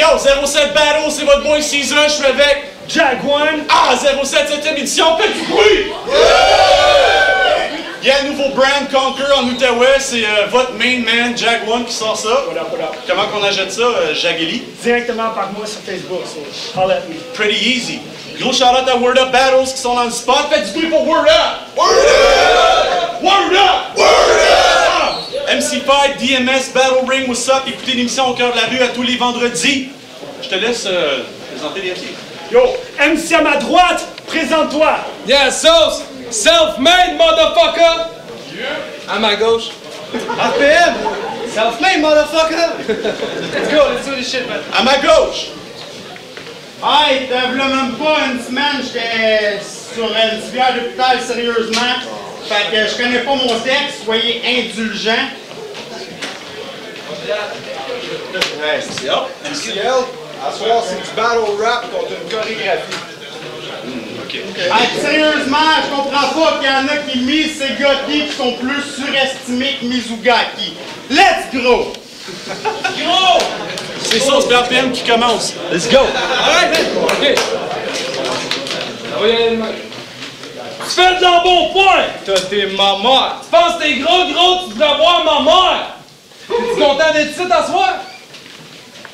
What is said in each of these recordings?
Yo, 07 Battle, c'est votre boy Caesar, je suis avec Jaguan. Ah, 07, 7e édition, faites du bruit! Il y a un nouveau brand Conquer en Outaouais, c'est votre main man, Jaguan, qui sort ça. Voilà. Comment qu'on achète ça, Jageli? Directement par moi sur Facebook, so holla at me. Pretty easy. Gros shout-out à Word Up Battles qui sont dans le spot. Faites du bruit pour Word Up! Word Up! Word Up! Word Up! MC5, DMS, Battle Ring, what's up? Écoutez l'émission Au cœur de la rue à tous les vendredis. Je te laisse présenter les MC. Yo, MC à ma droite, présente-toi! Yeah, sauce! Self-made, motherfucker! Yeah. À ma gauche. APM! Self-made, motherfucker! Let's go, let's do this shit, man. À ma gauche! Hey, t'as même pas une semaine, j'étais sur une civière d'hôpital, sérieusement. Fait que je connais pas mon texte, soyez indulgents. Hey, c'est hot. MCL, à soir, c'est du battle rap contre une chorégraphie. Hey, sérieusement, je comprends pas qu'il y en a qui misent ces gars-qui qui sont plus surestimés que Mizugaki. Let's go! Gros! C'est Sauce BRPM qui commence. Let's go! Alright, ok. Ça va y aller demain. Tu fais de l'embonpoint! T'as des mamas! Tu penses que t'es gros, tu devrais voir ma mère! T'es-tu content d'être ici t'asseoir?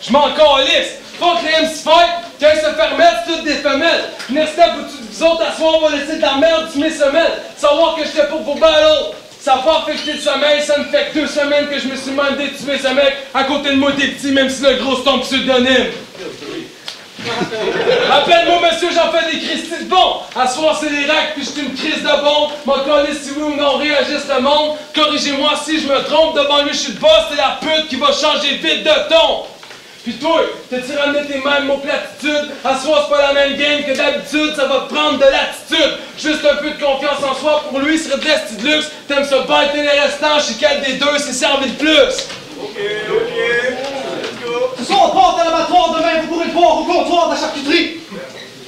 Je m'en calisse! Faut que les MC fight, quand ils se faire mettre, c'est toutes des femelles. Next step, vous autres asseoir, on va laisser de la merde sur mes semelles. Savoir que j'étais pour vos battle. Ça n'a pas affecté le sommeil, ça me fait que 2 semaines que je me suis demandé de tuer ce mec. À côté de moi, t'es petit, même si le gros c'est ton pseudonyme. Appelle-moi monsieur, j'en fais des Christy de bon. À soir c'est les racks, puis j'suis une crise de bon. M'en coller si oui ou non réagisse le monde. Corrigez-moi si je me trompe, devant lui je suis le boss, c'est la pute qui va changer vite de ton. Puis toi, t'as-tu ramené tes mêmes mots platitudes? À soir c'est pas la même game que d'habitude, ça va te prendre de l'attitude. Juste un peu de confiance en soi, pour lui serait de l'esti de luxe. T'aimes ça bêter les restants, chez quel des deux c'est servi de plus. Ok. Ce soir, on porte à l'abattoir, demain vous pourrez le voir au comptoir de la charcuterie.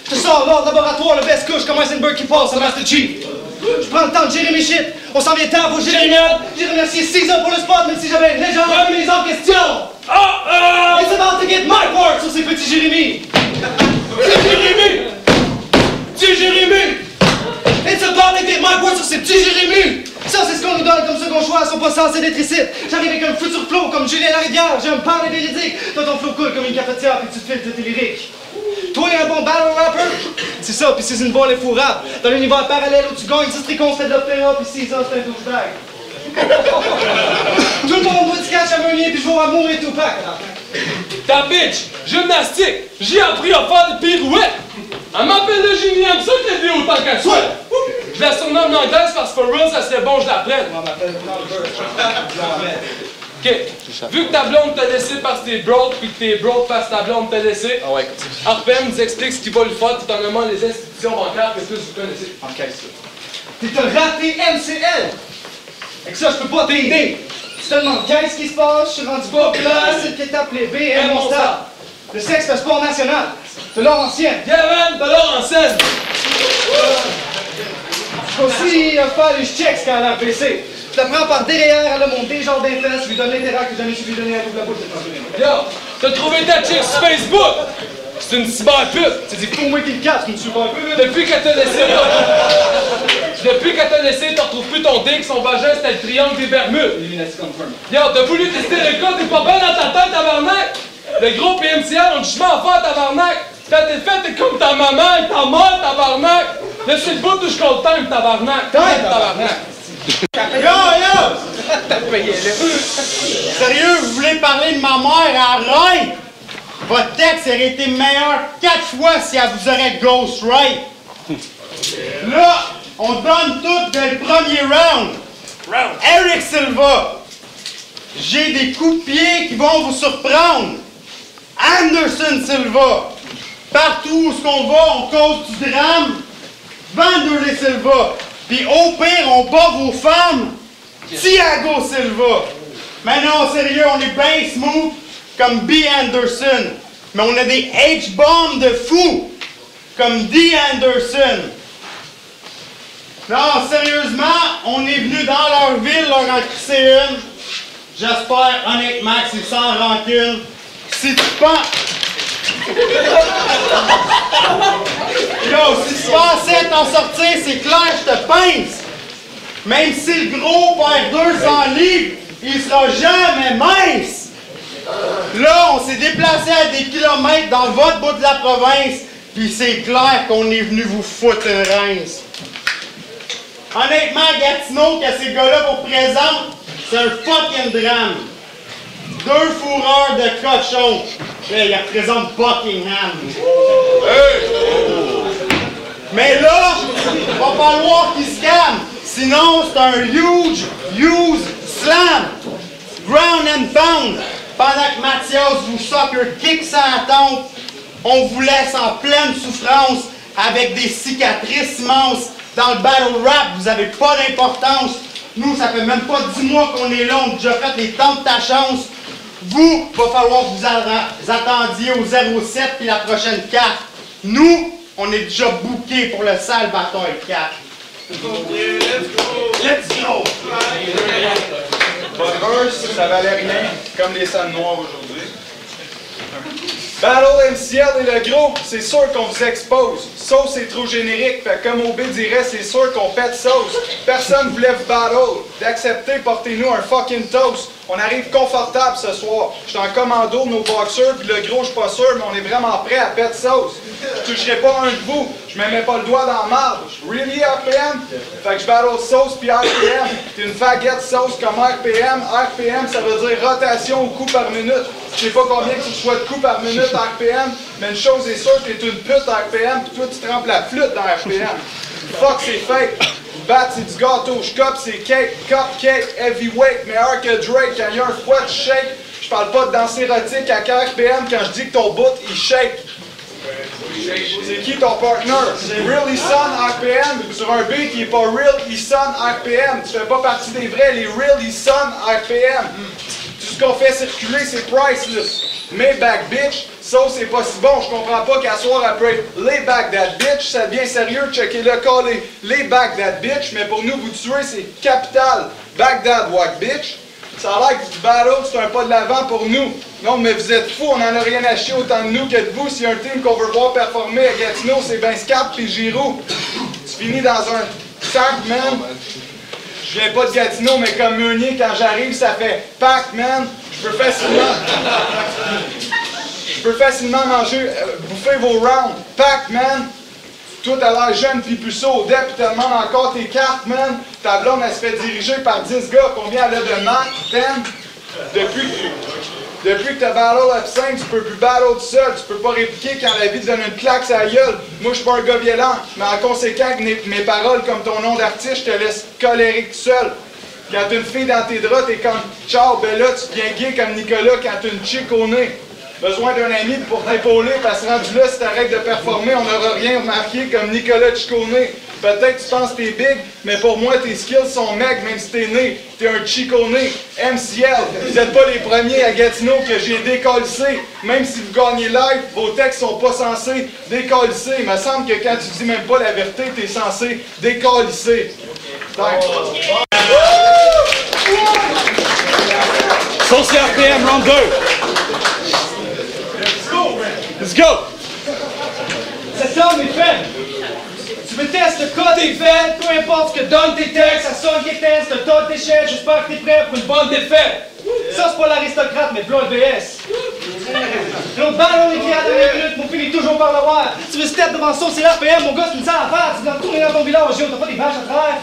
Je te sors là, laboratoire, le best couche, comme Heisenberg qui passe à Master Chief. Je prends le temps de gérer mes shit. On s'en vient temps pour gérer mes notes. J'ai remercié Caesar pour le spot, même si j'avais une légende remise en question. It's about to get my part sur ces petits Jérémy. It's about to get my part sur ces petits Jérémy. Ça, c'est ce qu'on nous donne comme second choix, ils sont pas censés d'être ici. J'arrive avec un futur flow comme Julien Larivière, j'ai un parler véridique. Toi, ton flow coule comme une cafetière, puis tu filtres tes lyriques. Toi, un bon battle rapper? C'est ça, puis c'est une bonne effourable. Dans l'univers parallèle où tu gagnes 10 tricons, c'est de l'opéra, puis 6 ans, c'est un douchebag. Tout le monde doit du cash à Meunier, puis je vais amour et tout pack. Ta bitch, gymnastique, j'ai appris à faire des pirouettes. Elle m'appelle le génie, aime ça qu'elle dit autant qu'elle souhaite. Je la surnomme l'anglaise parce que for real, ça serait bon, je l'apprenne. Ok, vu que ta blonde t'a laissé parce que t'es broke, puis que t'es broke parce que ta blonde t'a laissé, RPM nous explique ce qu'il va lui faire tout en nommant les institutions bancaires que tous vous connaissez. Encaisse ça. T'es un raté MCL. Avec ça, je peux pas t'aider. Tu te demandes qu'est-ce qui se passe, je suis rendu populaire, c'est que t'as appelé BM mon star. Le sexe, c'est un sport national. De l'or ancienne. Yeah man, de l'or en scène. Je peux aussi faire les checks quand elle a baissé. Je la prends par derrière, elle a mon Desjardins fesses, je lui donne l'intérêt que j'ai jamais suivi donner à toute la bouche de Yo, t'as trouvé ta chick sur Facebook. C'est une cyberpute. C'est dit pour moi qui le casse, une super pute. Depuis qu'elle t'a laissé, t'en retrouves plus ton dick, son vagin c'était le triangle des Bermudes. Yo, t'as voulu tester le code, t'es pas bien dans ta tête, tabarnak! Le gros PMCL, on dit chemin à faire, tabarnak! Quand t'es fait, t'es comme ta maman et ta mère, tabarnak! Là, c'est le bout où je compte time, tabarnak! Tabarnak! Yo, T'as payé là. Sérieux, vous voulez parler de ma mère à Ryan? Votre texte aurait été meilleur 4 fois si elle vous aurait ghost right. Là, on donne tout dès le premier round. Eric Silva. J'ai des coups de pied qui vont vous surprendre. Anderson Silva. Partout où on va, on cause du drame. Vanderlei Silva. Puis au pire, on bat vos femmes. Thiago Silva. Mais non, sérieux, on est bien smooth comme B. Anderson. Mais on a des H-bombs de fou comme D. Anderson. Non, sérieusement, on est venu dans leur ville leur en crisser une. J'espère honnêtement que c'est sans rancune. Si tu penses... Yo, si tu pensais t'en sortir, c'est clair, je te pince. Même si le gros perd 200 livres, il sera jamais mince. Là, on s'est déplacé à des kilomètres dans votre bout de la province, puis c'est clair qu'on est venu vous foutre une rince. Honnêtement, Gatineau, que ces gars-là vous présentent, c'est un fucking drame. 2 fourreurs de cochon. Ils représentent Buckingham. Mais là, il va falloir qu'ils se calment. Sinon, c'est un huge slam. Ground and pound. Pendant que Mathias vous soccer kick sa tempe, on vous laisse en pleine souffrance avec des cicatrices immenses. Dans le battle rap, vous n'avez pas d'importance. Nous, ça fait même pas 10 mois qu'on est là, on a déjà fait les temps de ta chance. Vous, va falloir que vous attendiez au 07 puis la prochaine carte. Nous, on est déjà bookés pour le sale bataille 4. Let's go! Votre verse, ça valait rien, comme les salles noires aujourd'hui. Battle MCL et le gros, c'est sûr qu'on vous expose. Sauce est trop générique, fait comme OB dirait, c'est sûr qu'on pète sauce. Personne voulait vous battle. D'accepter, portez-nous un fucking toast. On arrive confortable ce soir. J'suis en commando de nos boxeurs, puis le gros, j'suis pas sûr, mais on est vraiment prêt à pète sauce. Je toucherai pas un de vous, je me mets pas le doigt dans la marde. Really RPM? Fait que je battle sauce puis RPM. T'es une faguette sauce comme RPM. RPM, ça veut dire rotation au coup par minute. Je sais pas combien que tu reçois de coups par minute RPM, mais une chose est sûre, t'es une pute RPM, puis toi tu trempes la flûte dans RPM. Fuck, c'est fake. Bat, c'est du gâteau. J'cop, c'est cake. Cupcake, heavyweight, meilleur que Drake. Quand il y a un fouet, tu shake. J'parle pas de danse érotique à RPM quand je dis que ton bout, il shake. C'est qui ton partner? C'est Real Isan RPM. Sur un beat qui est pas Real Isan RPM. Tu fais pas partie des vrais, les Real Isan RPM. Tout ce qu'on fait circuler, c'est priceless. Maybach bitch, ça c'est pas si bon. Je comprends pas qu'à soir après lay back that bitch, ça devient sérieux. Checker le call lay back that bitch. Mais pour nous, vous tuer, c'est capital. Back that walk bitch. Ça a l'air que du battle, c'est un pas de l'avant pour nous. Non, mais vous êtes fous, on en a rien à chier autant de nous que de vous. S'il y a un team qu'on veut voir performer à Gatineau, c'est ben Scap pis Giroud. Tu finis dans un sac, man. Je viens pas de Gatineau, mais comme Meunier, quand j'arrive, ça fait pack, man. Je peux facilement manger, bouffer vos rounds. Pack, man. Toi, t'as l'air jeune pis puceau au dep pis te demande encore tes cartes, man. Ta blonde, elle se fait diriger par 10 gars. Combien elle a de marques? 10? Depuis que t'as battle F5, tu peux plus battle tout seul. Tu peux pas répliquer quand la vie te donne une claque sur la gueule. Moi, je suis pas un gars violent, mais en conséquent, mes paroles comme ton nom d'artiste, je te laisse colérique tout seul. Quand t'as une fille dans tes draps, t'es comme ciao, ben là, tu deviens gay comme Nicolas quand t'as une chick au nez. Besoin d'un ami pour t'épauler, parce que rendu là, si t'arrêtes de performer, on n'aura rien remarqué comme Nicolas Ciccone. Peut-être que tu penses que t'es big, mais pour moi, tes skills sont mecs, même si t'es né. T'es un Ciccone. MCL, vous n'êtes pas les premiers à Gatineau que j'ai décollissé. Même si vous gagnez live, vos textes sont pas censés décollisser. Il me semble que quand tu dis même pas la vérité, t'es censé décollisser. Sauce RPM, round 2. Let's go! Cet homme est faible. Tu veux tester le code des faites, peu importe ce que donnent tes textes, ça sonne tes tests, le tas de déchets, j'espère que t'es prêt pour une bonne défaite. Ça, c'est pas l'aristocrate, mais v'là le VS. L'autre ballon écrit à 2 minutes, mon fil est toujours par le roi. Tu veux se tête devant ça, c'est RPM, mon gars, c'est une sale affaire. Tu dois tourner dans ton village, t'as pas des vaches à travers.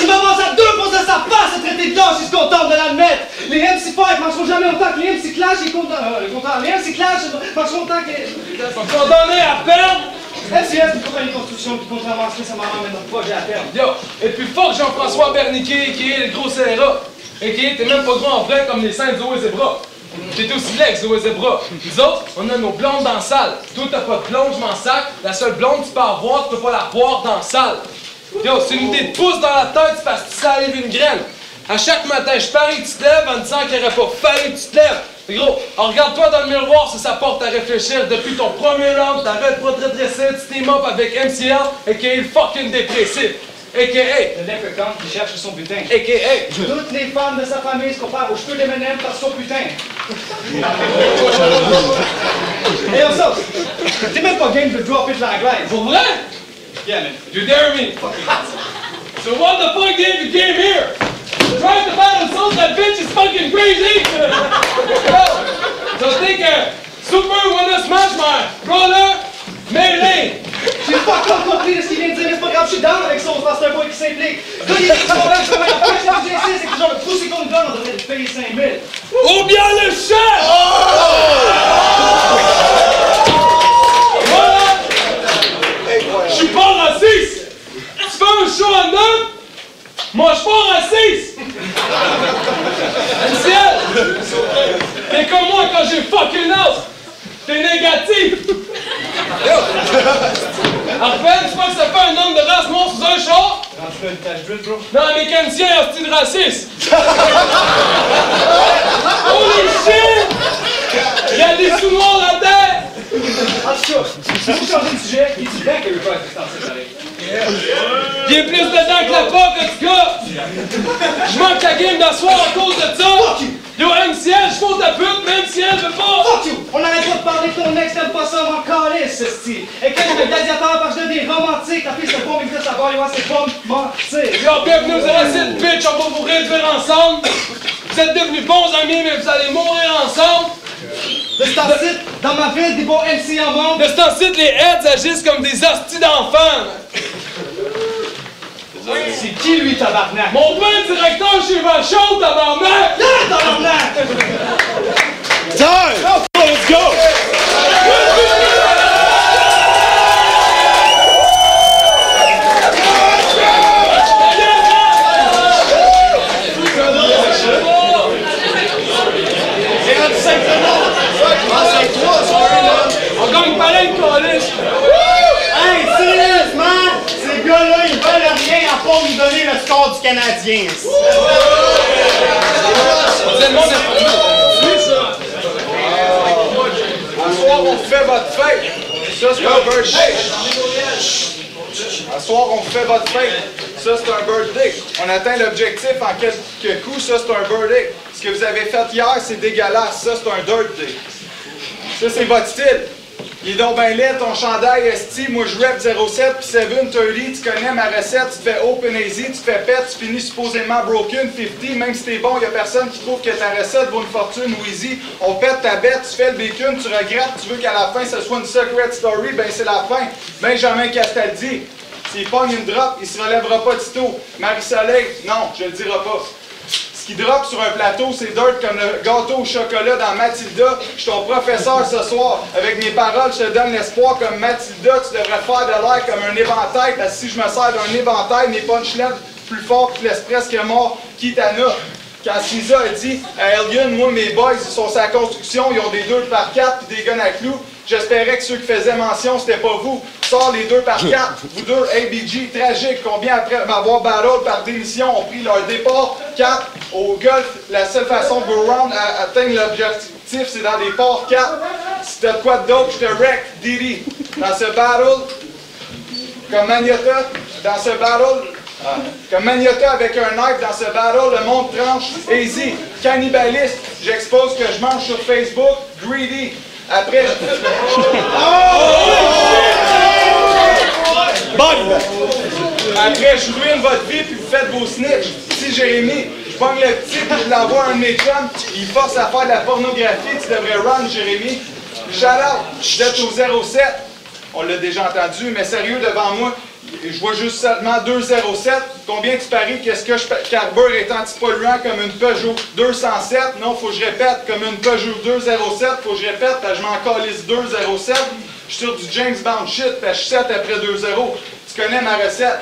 il m'avance à 2 pour que ça passe à traiter de lâche, il se contente de l'admettre. Les MC Fight marcheront jamais autant que les MC Clash, les MC Clash marcheront autant que les... Ils sont condamnés à perdre. MCS, une compagnie de construction qui contrairement à ce que ça m'a ramené notre projet à terme. Yo, et puis fuck Jean-François Berniquet, qui est le gros CRA. Et qui était même pas gros en vrai comme les seins de Zoé Zebra. T'es aussi laid que Zoé Zebra. Nous autres, on a nos blondes dans la salle. Toi, t'as pas de blonde, je m'en sac. La seule blonde que tu peux avoir, tu peux pas la boire dans la salle. Yo, c'est une idée de pouce dans la tête, c'est parce que tu salives une graine. À chaque matin, je parie que tu te lèves en disant qu'il aurait pas fallu que tu te lèves. Mais gros, regarde-toi dans le miroir si ça porte à réfléchir. Depuis ton premier round, t'arrêtes pas de te redresser, tu team up avec MCL et qui est le fucking dépressif. A.K.A. Le leprechaun qui cherche son butin. A.K.A. Toutes les femmes de sa famille se comparent aux cheveux d'Eminem par son putain. Et on sort. T'es même pas game de drop it l'anglaise. Pour vrai? Yeah, man. You dare me? So what the fuck did you came here? Trying to battle souls, that bitch is fucking crazy! So think Super wanna smash my brother, Melee! J'ai pas encore compris ce qu'il vient de dire, mais c'est pas grave, je suis down avec son parce que c'est un boy qui s'implique. Là, il y a des problèmes, je comprends pas, je sais, c'est que genre le poussé qu'on nous donne, on devrait te payer 5 000. Ou bien le chef! Voilà! Je suis pas raciste! Tu fais un show à 9? Moi, je suis pas raciste! MCL! T'es comme moi quand j'ai fucking out! T'es négatif! Arpen, tu penses que ça fait un homme de race noire sous un char? Tu fais une tache brute, bro? Non, un mécanicien est un style raciste! Holy shit! Il y a des sous-noirs à terre! En tout cas, si vous changez de sujet, il dit bien que le pas distancé pareil. Il y a plus dedans que la POC, en tout cas! Je manque ta game d'asseoir à cause de ça! Yo, MCL, je fous ta pute, mais MCL veut pas! Fuck you! On arrête pas de parler de ton ex, t'aimes pas ça, m'en calisse, ce style. Et quand il y a gladiateur, parce que je deviens romantique, la fille se bombe, il me fait savoir, il va c'est pas mentir. Yo, bienvenue aux Aracide, bitch, on va vous réduire ensemble! Vous êtes devenus bons amis, mais vous allez mourir ensemble! De ce temps-ci, dans ma ville, des bons MC en monde. De ce temps-ci, les heads agissent comme des hosties d'enfants! C'est qui, lui, tabarnak? Mon père directeur chez Vachon, tabarnak! Là, tabarnak! Time! Let's go! On gagne pareil, collège! Hey, sérieusement, ces gars-là, ils veulent rien à part nous donner le score du Canadien. C'est le monde informé. À soir, on fait votre fête. Ça, c'est un birthday. À soir, on fait votre fête. Ça, c'est un birthday. On atteint l'objectif en quelques coups. Ça, c'est un birthday. Ce que vous avez fait hier, c'est dégueulasse. Ça, c'est un dirt day. Ça, c'est votre style. Il est donc ben laid, ton chandail esti, moi je rap 07 puis 730, tu connais ma recette, tu te fais open easy, tu te fais pet, tu finis supposément broken 50, même si t'es bon, y'a personne qui trouve que ta recette vaut une fortune ou easy. On pète ta bête, tu fais le bacon, tu regrettes, tu veux qu'à la fin ce soit une secret story, ben c'est la fin. Benjamin Castaldi, s'il pogne une drop, il se relèvera pas Tito. Marie-Soleil, non, je le dirai pas. Ce qui drop sur un plateau, c'est dirt comme le gâteau au chocolat dans Mathilda. Je suis ton professeur ce soir. Avec mes paroles, je te donne l'espoir comme Mathilda. Tu devrais faire de l'air comme un éventail, parce que si je me sers d'un éventail, mes punchlines plus forts que laissent presque mort Kitana. Quand Cisa a dit à Alien, moi mes boys, ils sont sur la construction, ils ont des 2x4 puis des guns à clous. J'espérais que ceux qui faisaient mention, c'était pas vous. Sors les 2x4, vous deux, ABG, tragique. Combien après m'avoir battle par démission ont pris leur départ 4 au golf. La seule façon de go round à atteindre l'objectif, c'est dans des ports 4. Si t'as de quoi de dope, je te wreck, Diddy. Dans ce battle, comme Magnota, dans ce battle, comme Magnota avec un knife dans ce battle, le monde tranche. Easy, cannibaliste, j'expose que je mange sur Facebook, greedy. Après, après, je ruine votre vie puis vous faites vos snitch. Si Jérémy, je pogne le petit puis je l'envoie à un de mes chums, il force à faire de la pornographie, tu devrais run, Jérémy. Shout out, je suis au 07. On l'a déjà entendu, mais sérieux devant moi, Je vois juste seulement 207. Combien tu paries qu'est-ce que je carbure est antipolluant comme une Peugeot 207? Non, faut que je répète, comme une Peugeot 207, faut que je répète, parce que je m'en calisse 207. Je suis sur du James Bond shit, parce que je 7 après 2-0. Tu connais ma recette.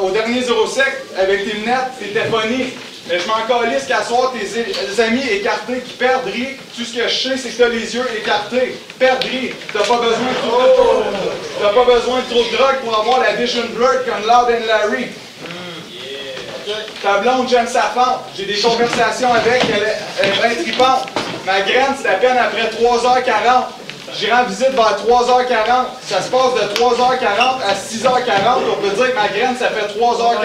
Au dernier 07, avec tes lunettes, t'étais funny. Mais je m'en calisse qu'à soir, tes amis écartés qui perdent rire. Tout ce que je sais, c'est que t'as les yeux écartés. Perdre rire. T'as pas besoin de trop de drogue pour avoir la vision blurred comme Loud and Larry. Ta blonde, j'aime sa fente. J'ai des conversations avec, elle est bien tripante. Ma graine, c'est à peine après 3h40. J'y rends visite vers 3h40. Ça se passe de 3h40 à 6h40. On peut dire que ma graine, ça fait 3h40.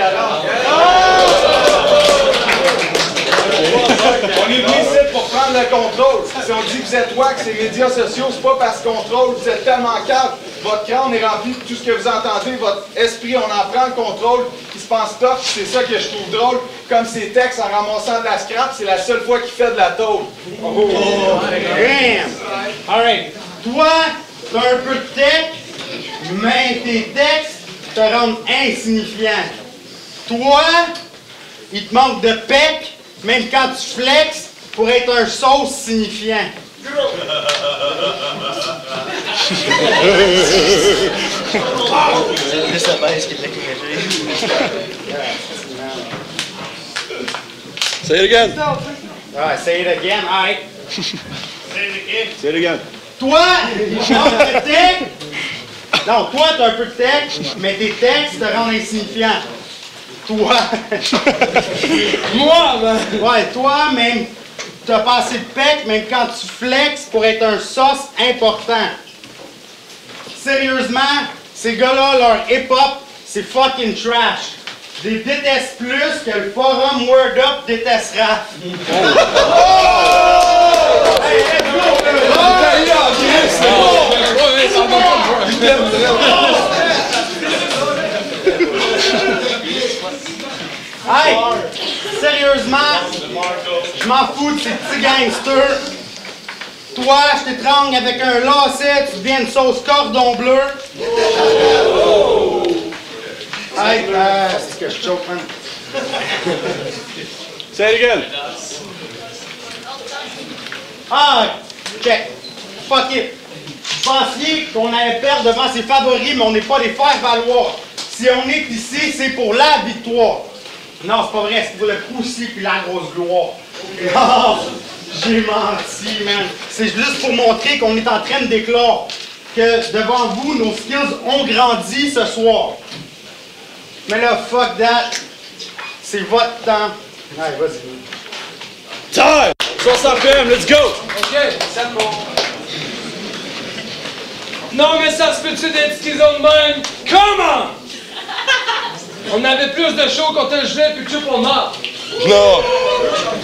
On est venu ici pour prendre le contrôle. Si on dit que vous êtes wack, ces médias sociaux, c'est pas parce qu'on contrôle, vous êtes tellement calme. Votre crâne est rempli de tout ce que vous entendez, votre esprit, on en prend le contrôle, il se pense tough, c'est ça que je trouve drôle. Comme ses textes en ramassant de la scrap, c'est la seule fois qu'il fait de la tôle. Damn! Alright. Toi, t'as un peu de tech, mais tes textes te rendent insignifiant. Toi, il te manque de pec, même quand tu flexes, pour être un sauce signifiant. Say it again. Alright, say it again, alright. Say it again. Toi, il te manque de tech. Non, toi, t'as un peu de tech, mais tes textes te rendent insignifiant. Toi. Moi, ben. Ouais, toi, même, t'as pas assez de pec, même quand tu flexes pour être un sauce important. Sérieusement, ces gars-là, leur hip-hop, c'est fucking trash. Je les déteste plus que le forum Word Up déteste rap. Hey, let's go, hey, sérieusement, je m'en fous de ces petits gangsters. Toi, je t'étrangle avec un lacet, tu deviens une sauce cordon bleu. Hey, c'est que je choke, man. Say it again. Ah, check. Fuck it. Vous pensiez qu'on allait perdre devant ses favoris, mais on n'est pas les faire valoir. Si on est ici, c'est pour la victoire. Non, c'est pas vrai, c'est pour le poussi puis la grosse gloire. Non, j'ai menti, man. C'est juste pour montrer qu'on est en train de déclarer que devant vous, nos skills ont grandi ce soir. Mais là, fuck that. C'est votre temps. Allez, vas-y. Time! Sauce RPM, let's go! Ok, c'est bon. Non, mais ça se peut-tu d'être schizo de même? Comment? On avait plus de shows contre le juillet puis Triple Mall. Non!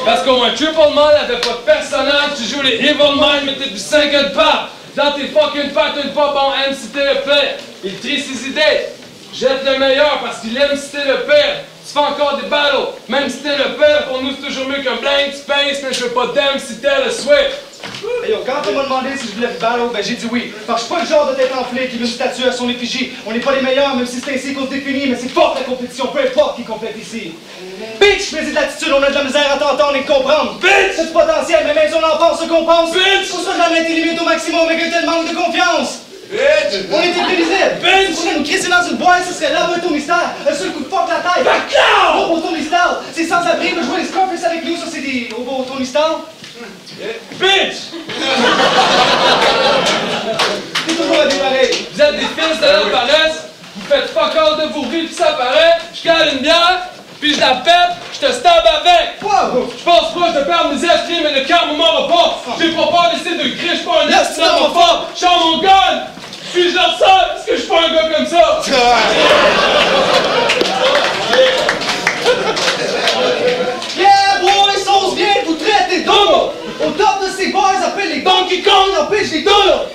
Parce qu'au moins Triple Mall avait pas de personnage, tu joues les Evil Mind, mais t'es du 5 de pape. Dans tes fucking pattes, une pas bon aime citer le pire. Il trie ses idées. Jette le meilleur parce qu'il aime citer le pire. Tu fais encore des battles. Même si t'es le pire, pour nous c'est toujours mieux qu'un blank space, mais je veux pas d'aime citer le Swift. Hey yo, quand on m'a demandé si je voulais battle, ben j'ai dit oui. Parce que je suis pas le genre de tête enflée qui veut une statue à son effigie. On n'est pas les meilleurs, même si c'est ainsi qu'on se définit, mais c'est forte la compétition, peu importe qui complète ici. Bitch, mais c'est de l'attitude, on a de la misère à t'entendre et te comprendre. Bitch! C'est du potentiel, mais même si on en pense ce qu'on pense. Bitch! Pour ça, de la mettre tes limites au maximum, mais que tel manque de confiance. Bitch! On était prévisible! Bitch! Si on nous crisser dans une boîte, ce serait là un ton mystère. Un seul coup de fuck la tête. Robo Tony Stark! C'est sans abri de jouer les Scarface avec nous, ça c'est des robots Tony Stark. Bitch! C'est toujours à des pareils. Vous êtes des fils de la paresse, vous faites fuck all de vos vies pis ça paraît, je cale une bière, puis je la pète, je te stab avec! Wow! Je pense pas que je perds mes esprits, mais le cœur me mord pas! J'ai pas peur d'essayer de crier, j'suis pas un esti homophobe! J'sors mon gun! Puis je leur sors, parce que j'suis pas un gars comme ça! Yeah, boy, sauce bien, vous traitez d'homme! Au top de ces bars, appelle les Donkey Kong, empêche les dollars!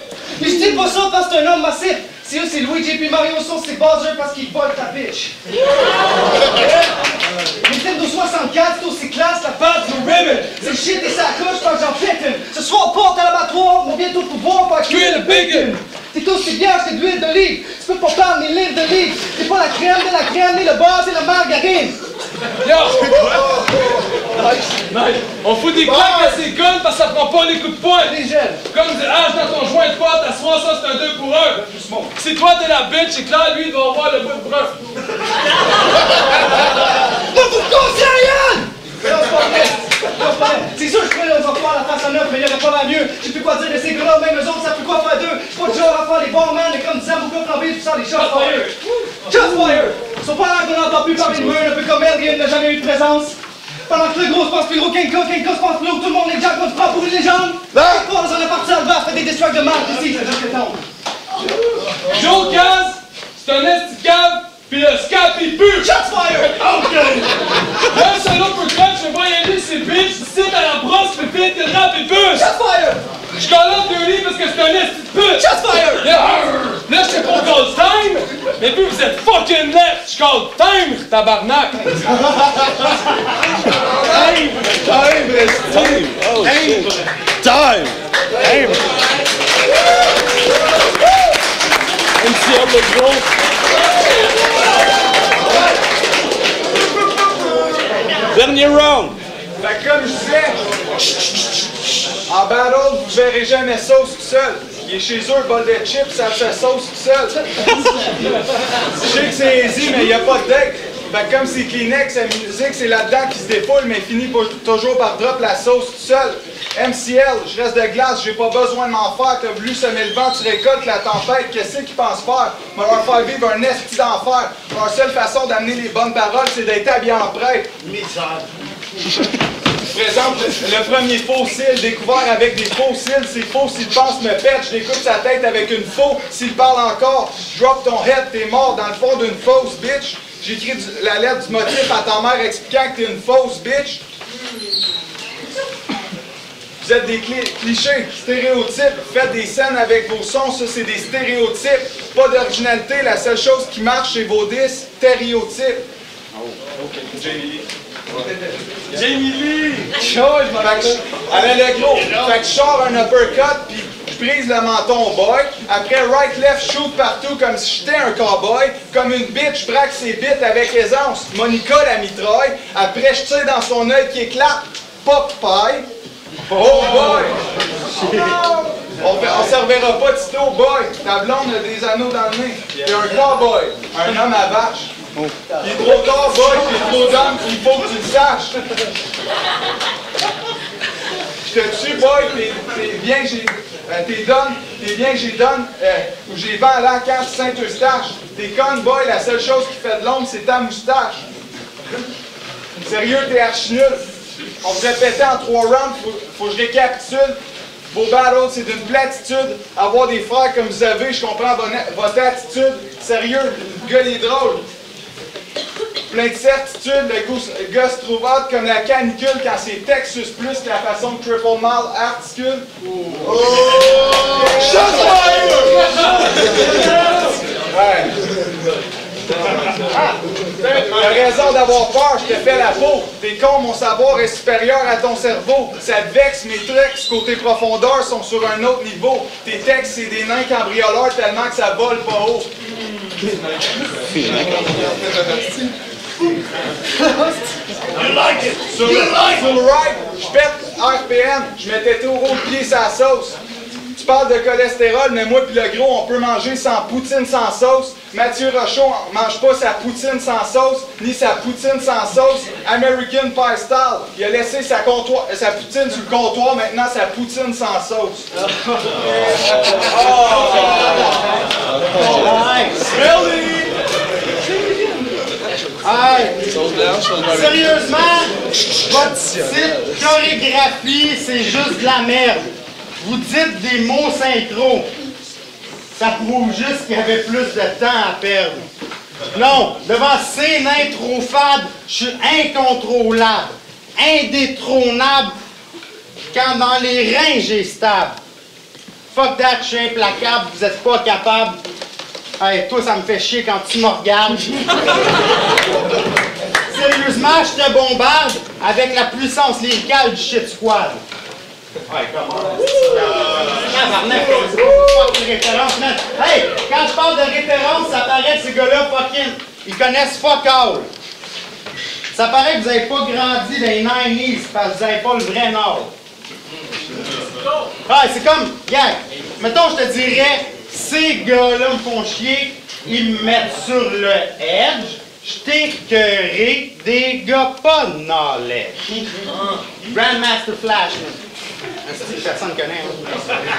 Mais je dis pas ça parce que c'est un homme massif! Si eux, c'est Louis, JP, Mario, sauce, c'est Bowser parce qu'ils volent ta bitch! Nintendo 64, c'est classe, la base, no ribbon! C'est shit et ça coche quand j'en pète une! Ce soir, porte à l'abattoir, on vient tout pouvoir pour cuire le bacon! T'es tous ces bières, c'est de l'huile d'olive! Tu peux de pop-up, ni livre de livre. T'es pas la crème de la crème, ni le beurre, c'est la margarine. Yo! Nice. On fout des claques à ces connes parce que ça prend pas les coups de poing. Les jeunes. Comme du hache dans ton joint de pote, à soir, ça c'est un 2 pour 1. Si toi t'es la bitch, c'est clair, lui il va avoir le bout de brun. Pas pour conseiller! Non, c'est pas vrai. C'est pas vrai. C'est sûr que je pourrais leur faire la face à neuf, mais il y aurait pas la mieux. Je sais plus quoi dire de ces gars-là, même eux autres, ça fait quoi faire deux. C'est pas du genre à faire les bons man, mais comme Zambuca flambé, tout ça, les shots fire. Shots fire! Ils sont pas là qu'on n'entend plus parler de mur, un peu comme Elgin n'a jamais eu de présence. Pendant que le gros se pense plus gros qu'Inca se pense plus haut, tout le monde est Jack, on se prend pour une légende. Quelque part dans la partie à le fait des distracts de marque ici, c'est juste que tombe. Joe Caz, c'est un esti cave, pis le scap il pue! Shots fire! OK! Là, un solo pour crunch, je vais y aller, c'est bitch, ici à la brosse, pépite, t'es rap et bûche! Shots fire! Je call deux lits parce que c'est un esti de pute! Shots fire! Là, je sais pas call time, mais puis vous êtes fucking left, je call time, tabarnak! Time! MCL le gros. Dernier round. Fait que comme je disais, en battle, vous verrez jamais Sauce tout seul. Il est chez eux, le bol de chips, ça fait Sauce tout seul. Je sais que c'est easy, mais il n'y a pas de deck. Fait que comme c'est Kleenex, la musique, c'est là-dedans qui se défoule, mais finit toujours par drop la sauce tout seul. MCL, je reste de glace, j'ai pas besoin de m'en faire. T'as voulu semer le vent, tu récoltes la tempête. Qu'est-ce qu'ils pensent faire? On va leur faire vivre un esti d'enfer. Leur seule façon d'amener les bonnes paroles, c'est d'être habillé en prêtre. Misère. Par exemple, le premier fossile découvert avec des fossiles, c'est faux s'il pense me pète, je découpe sa tête avec une faux. S'il parle encore, drop ton head, t'es mort dans le fond d'une fausse bitch. J'écris la lettre du motif à ta mère expliquant que t'es une fausse bitch. Vous êtes des clichés, stéréotypes, faites des scènes avec vos sons, ça c'est des stéréotypes. Pas d'originalité, la seule chose qui marche c'est vos disques, stéréotypes. Oh, ok, Jamie Lee. Jamie Lee! Avec le gros, fait que je sors un uppercut, puis je brise le menton au boy. Après, right, left, shoot partout comme si j'étais un cowboy. Comme une bitch, je braque ses bits avec aisance. Monica la mitraille. Après, je tire dans son œil qui éclate. Pop pie. Oh boy! On servira pas Tito, boy. Ta blonde a des anneaux dans le nez. T'es un cowboy, un homme à vache. Il est trop tard, boy, il est trop d'hommes, il faut que tu le saches. Je te tue, boy, t'es bien que j'ai donne, ou j'ai vent à l'encas Saint-Eustache. T'es con, boy, la seule chose qui fait de l'ombre, c'est ta moustache. Sérieux, t'es archi nul. On vous a pété en 3 rounds, faut que je récapitule. Vos battles, c'est d'une platitude. Avoir des frères comme vous avez, je comprends votre attitude. Sérieux, le gars, il est drôle. Plein de certitudes, le gars se trouve hot comme la canicule quand c'est Texas Plus que la façon de Triple Mal articule. Oh! Shot fire! Ouais. T'as raison d'avoir peur, je te fais la peau. T'es con, mon savoir est supérieur à ton cerveau. Ça te vexe, mes textes côté profondeur sont sur un autre niveau. Tes textes, c'est des nains cambrioleurs tellement que ça vole pas haut. You like it! Sur le right, je pète RPM, je mettais tout au pied sa sauce. Tu parles de cholestérol, mais moi puis le gros, on peut manger sans poutine sans sauce. Mathieu Rochon mange pas sa poutine sans sauce, ni sa poutine sans sauce. American Pie Style, il a laissé sa poutine sur le comptoir, maintenant sa poutine sans sauce. Sérieusement, votre petite chorégraphie, c'est juste de la merde. Vous dites des mots synchro. Ça prouve juste qu'il y avait plus de temps à perdre. Non, devant ces nains trop fades, je suis incontrôlable, indétrônable, quand dans les reins j'ai stable. Fuck that, je suis implacable, vous êtes pas capable. Hey, toi, ça me fait chier quand tu me regardes. Sérieusement, je te bombarde avec la puissance lyricale du shit squad. Ouais, comment? Tabarnak, c'est pas une référence, man. Hey, quand je parle de référence, ça paraît que ces gars-là, fucking, ils connaissent fuck all. Ça paraît que vous avez pas grandi dans les 90s parce que vous avez pas le vrai Nord. Ouais, c'est comme, gars, mettons, je te dirais, ces gars-là me font chier, ils me mettent sur le edge, je t'écœuré des gars pas de knowledge. Grandmaster Flash, personne connaît, hein?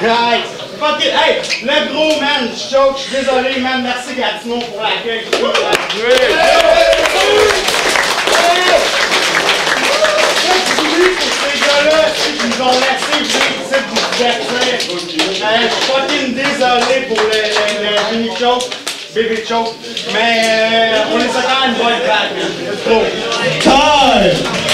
Hey, fuck it, hey, le gros, man, je choke, je suis désolé, man, merci Gatineau pour l'accueil. Pour ces gars-là, ils nous ont laissé vivre vous divertir. Je suis fucking désolé pour le mini choke, baby choke, mais on les a quand même pas le back, man. Let's go. Time!